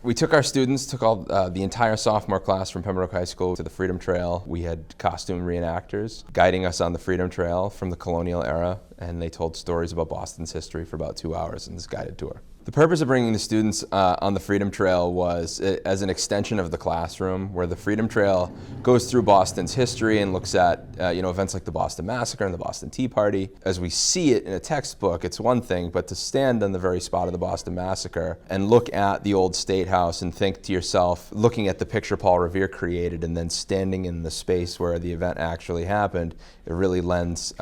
We took our students, took all the entire sophomore class from Pembroke High School to the Freedom Trail. We had costume reenactors guiding us on the Freedom Trail from the colonial era, and they told stories about Boston's history for about 2 hours in this guided tour. The purpose of bringing the students on the Freedom Trail was as an extension of the classroom, where the Freedom Trail goes through Boston's history and looks at events like the Boston Massacre and the Boston Tea Party. As we see it in a textbook, it's one thing, but to stand on the very spot of the Boston Massacre and look at the old State House and think to yourself, looking at the picture Paul Revere created and then standing in the space where the event actually happened, it really lends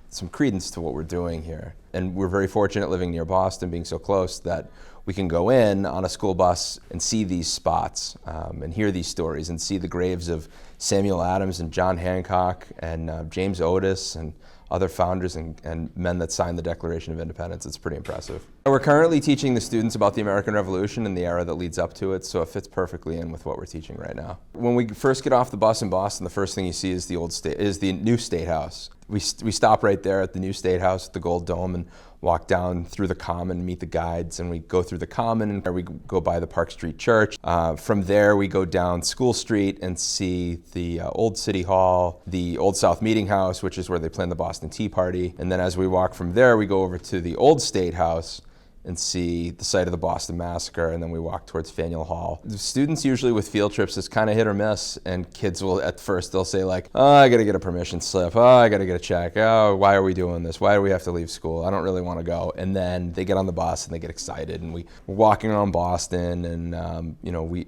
some credence to what we're doing here. And we're very fortunate living near Boston, being so close, that we can go in on a school bus and see these spots and hear these stories and see the graves of Samuel Adams and John Hancock and James Otis and other founders and men that signed the Declaration of Independence. It's pretty impressive. We're currently teaching the students about the American Revolution and the era that leads up to it, so it fits perfectly in with what we're teaching right now. When we first get off the bus in Boston, the first thing you see is the new State House. We stop right there at the new State House, the Gold Dome, and walk down through the Common, meet the guides, and we go through the Common, and we go by the Park Street Church. From there, we go down School Street and see the old City Hall, the Old South Meeting House, which is where they planned the Boston Tea Party. And then as we walk from there, we go over to the old State House and see the site of the Boston Massacre, and then we walk towards Faneuil Hall. The students usually with field trips is kind of hit or miss, and kids will, at first, they'll say like, oh, I gotta get a permission slip, oh, I gotta get a check, oh, why are we doing this? Why do we have to leave school? I don't really wanna go. And then they get on the bus and they get excited, and we're walking around Boston, and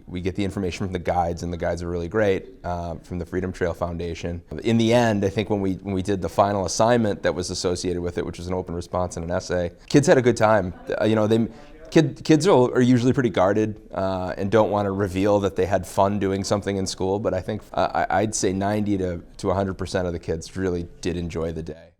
we get the information from the guides, and the guides are really great from the Freedom Trail Foundation. In the end, I think when we did the final assignment that was associated with it, which was an open response and an essay, kids had a good time. Kids are usually pretty guarded and don't want to reveal that they had fun doing something in school, but I think I'd say 90 to 100% of the kids really did enjoy the day.